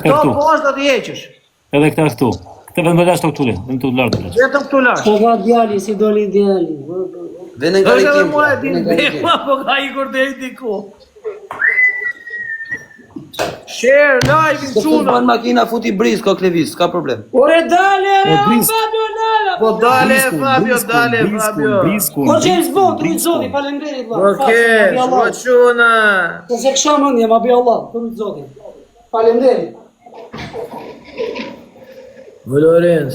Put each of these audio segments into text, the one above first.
Këto poshtë do t'i heqësh. Edhe këta këtu. Këtë vetëm lash këtu le, vetëm këtu lart lash. Vetëm këtu lash. Po va djali si doli djali. Vene nga Edhe mua e rikim. din bema, po ka ikur deri diku. Share, live, Se çuna. ban makina futi briz, ka Klevis, ka problem. Ore dale, Bris. Fabio dale. Po dale Fabio, dale Fabio. Po James Bond, Zoti, faleminderit valla. Okej, po çuna. Po se kisha mendje, ma bi Allah, për Zotin. Faleminderit. Valorenz.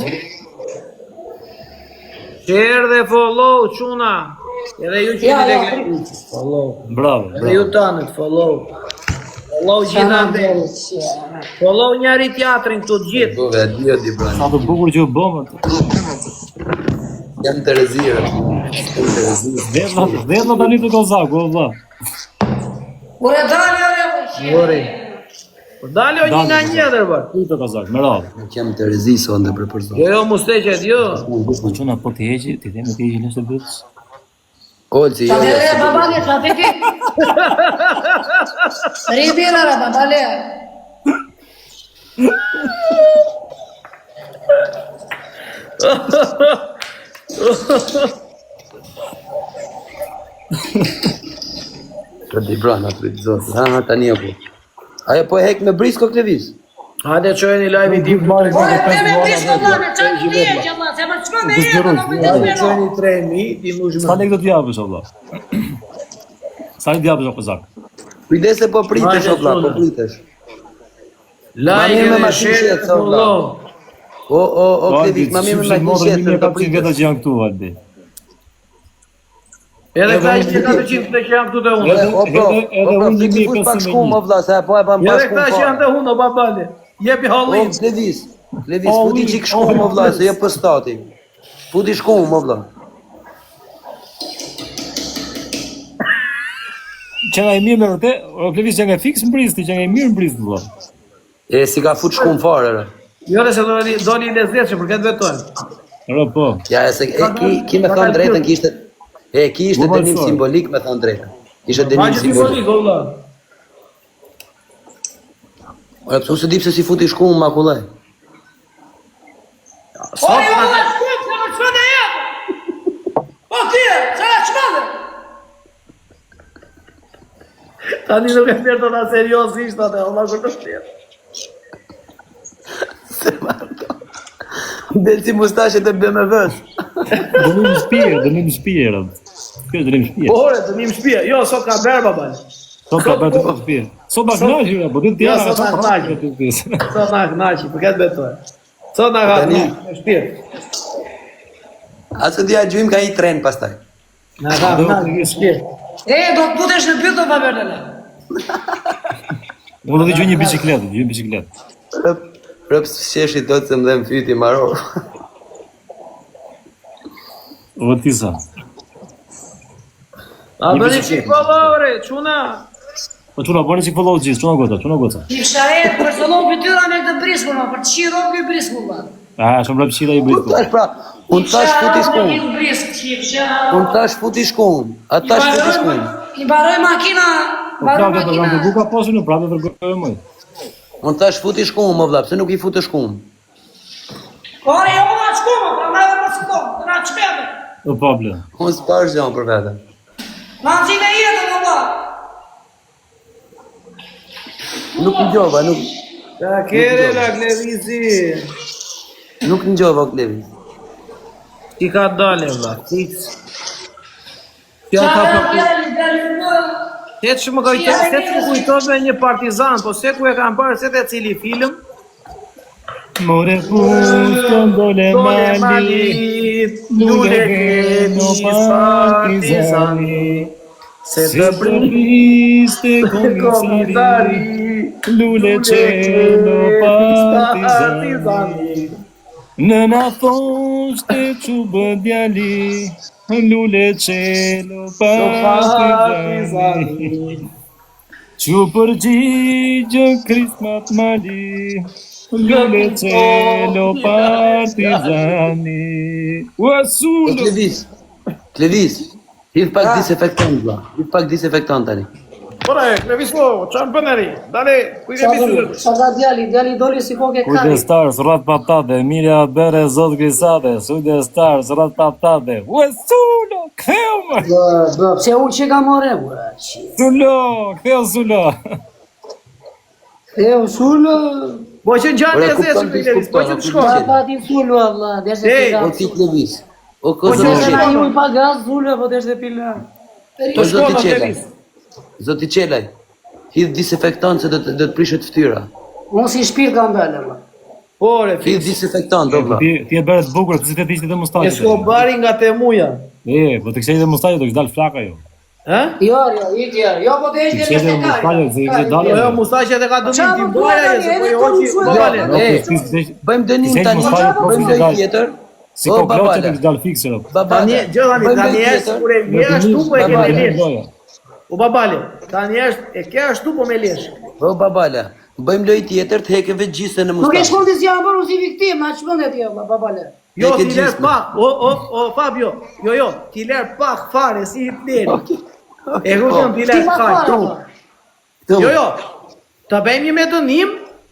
Share dhe follow çuna. Edhe ju që jeni tek follow. Bravo. Edhe ju tanët follow. Follow gjithandaj. Follow njëri teatrin këtu të gjithë. Bove, dio di bran. Sa të bukur që u bëm atë. Jam Terezia. Vedno tani të Kozaku, valla. Ore dale, Ore. Po dale o një nga njëtër bërë. Ku të Kozak, me radhë. Jam Terezi sonde për përzor. Jo, musteqet, jo. Po çuna po ti heqi, ti themi ti heqi nëse bëhet. Olci, jo, jo. babale, çati ti. Ribira ra babale. Të di brana për të zotë. Ha, tani apo. Ajo po e hek me briz ko Klevis. Hajde çojeni live i dim. Ore te me brisko vllane, çati ti, çalla, se më çmë me jetë, nuk më Hajde të çojeni 3000, ti më Sa lekë do të japësh valla? Sa lekë do të japësh o Kozak? Kujdese po pritesh o vlla, po pritesh. Like me dhe makinë share shetë, dhe follow. O Klevis, ma mirë me makinë shetë, po Ka vetë pritesh. që janë këtu valdi. Edhe ka ishte 400 të që janë këtu të unë. O pro, fliksi fut pak shkum o vlla, se po e bëm pas Edhe këta që janë të unë, o babale. Jepi O hallin. Klevis, futi qik shkum o vlla, se je për stati. Futi shkum o vlla. Që nga e mirë me vërte, o Klevis që nga fix mbristi, që nga e mirë mbristi valla. E si ka fut shkum fare, re. Jo dhe se doni i lezetshëm për këtë vetojnë. Ro po. Ja, se ki me thonë drejtën, ki ishte dënim simbolik me thonë drejtën. Ishte dënim Maqë simbolik. simbolik, o vlla. Ora, pësu se dip se si futi shkum ma kullaj. Ore valla, shkoj, se më çmë me jetë. Po ti, çfarë çmë? Tani nuk e merr dona seriozisht atë, Allah kur të shpjet. Del si mustashet e BMW-s. Dënim shpirë. Kjo është dënim shpirë. Ore, dënim shtëpia. Jo, sot ka berë babal. Sot ka bërë dënim shpirë. Sot na knaqi, po ditë tjera. Sot na knaqi. Sot na knaqi, për këtë betoj. Sot na ka knaqi, me shpirt. Asë dhja gjujmë ka i tren pastaj. Na ka knaqi, me shpirt. Do të putesh në pyet do pa vërtetë. Unë do të gjoj një biçikletë, Rëps sheshi do të se më dhe më fyti maror. O ti sa. A bëni qik follow-re, quna. Po çuna bëni çik follow gjithë, çuna goca. Ti sharet për sollon fytyra me këtë briskun, për të shiro ky briskun valla. Shumë rëpshira i bëjtë. Tash pra, unë tash futi shkum. Brisk çifsha. Unë tash futi shkum. A tash futi shkum. I baroj makina, baroj makina. Buka posu në prapë të tërgojë mëj. Unë tash futi shkum, më vlla, pse nuk i futë shkum? Ore, jo ma shkoma, pra me dhe më shkoma, të nga qmeve. O problem. Unë s'pash gjanë për vetën. Ma në zime jetën, valla. Nuk në gjova, Ta kere la Klevisi. nuk në gjova, Klevis. Ti ka dale, vla, fix. Qa e djali, djali më. Se që më kujtot me një partizan, po se ku e kam parë, se të cili film? More pushkën dole Dole mali, malit, lule keni partizani, se të priste komisari, lule qeno partizani. Në na thoshte që bë djali, lule qeno partizani. Që përgjigjë krismat mali, lule qeno partizani. Klevis, hidh pak disinfektant, vlla. Hidh pak disinfektant tani. Ora, leviso, çan bën eri? Dale, ku i leviso? Sa ka djali doli si kokë kari. Kujdestar, rrat patate, Emilia Bere, Zot Grisate, Kujdestar, rrat patate. Ue, Sulo, ktheu më! Pse unë që ka more? Sulo, ktheu Sulo. Sulo. Po që ngjan Ora, e kupton zeshëm ti, i levis, po që kupton, të shkoj. Pa ti Sulo, valla, deshe Ej, pila. O ti të levis. O Po kozë që të na qelaj. ju pa gaz, Sulo, po deshe pila. Të O zoti shkoj qelaj. levis. Zoti qelaj. Hidh disinfektant se do të prishet ftyra. Unë si shpirt kam bërë, valla. Po, re, Hidh disinfektant, o vlla. Ti e bërë të bukur, si të ishte dhe e mustaqe. skobari nga temuja. Po të kishte dhe mustaqe, do kishte dalë flaka jo. Ha? Jo, po të ishte Kishte dhe mustaqe, se kishte dalë. Jo, mustaqet e ka dëmin Qa ti po boja duhet e tani, se po edhe i kur hoqi unë babale. Bëjmë dënim Kishte tani. mustaqe Bëjmë profesional. dënim tjetër. Si O ko kloqe babale. të kishte dalë fikse. Tani, Babale. gjëllani, Bëjmë tani dënim është tjetër. kur e vje ashtu po e ke me Babale. lesh. O babale, tani është e ke ashtu po me lesh. O babale. Bëjmë lojë tjetër të hekeve gjisën e Nuk e mustaqe. shkon të si janë bërë si viktim, a që bëndet jo, babale. Jo, E ke ti ler gjisme. pak. O Fabio. Jo, ti ler pak fare si Hitleri. E rrugën ti Ti ler pa kaq. fara, po. Jo. Të bëjmë një me dënim,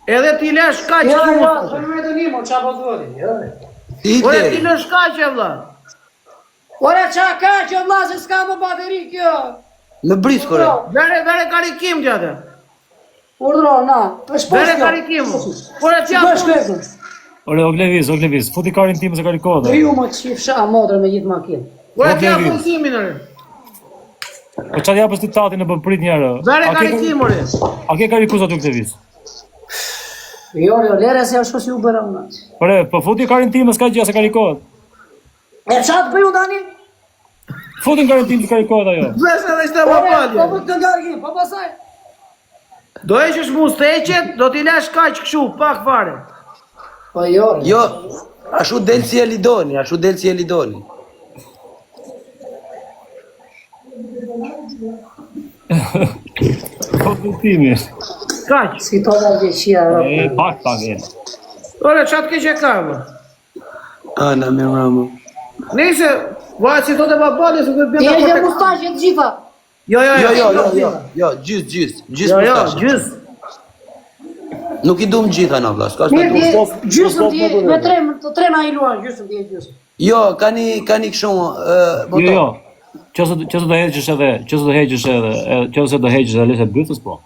edhe ti ler shkaq Jo, shumë. bëjmë me të nimo, qa po të vëri, jo. Ore, ti Hitleri. ler shkaq e vlla. Ore, qa ka që vla se s'ka më bateri kjo. Me bris kore. Vere karikim gjatë. Urdro, na, është poshtë Vere kjo. karikim. Ore, ti Që është apo. kjo? Ore, o Glevis, futi karin tim se karikohet. Do ju më të shifsha modrë me gjithë makinë. Ore, ti Vere. apo kimin ore. Po çfarë japësh ti tatin në prit njerë? Vere karikim ore. A ke karikuza tu Glevis? Jo, lere se është si u bëra unë. Ore, po futi karin tim s'ka gjë se karikohet. E qatë për ju tani? Futin karin tim se karikohet ajo. Vesh edhe ishte Ore, po babale. për të ngargim, po pasaj. Do e qësh musteqet, do t'i lesh kaq këshu, pak fare. Po jo, Jo, ashtu del si e lidoni, ashtu del si e lidoni. Po të timi. Kaq. si to da gjëqia, E, pak vjen. Ore, qatë ke që ka, vë? Ana me ramo. Nese, vaj si thote babale, se këtë Ti e bjeta ke për mustaqe të gjitha. Jo, gjys mustaqe. Gjys. Nuk i dum gjitha na vlla, s'ka Mirë, s'ka. ti gjysëm ti me tre na i luan, gjysëm ti e gjysëm. Jo, kani kështu Jo. Çose do heqësh edhe, çose do heqësh edhe, çose do heqësh edhe lese bytës po.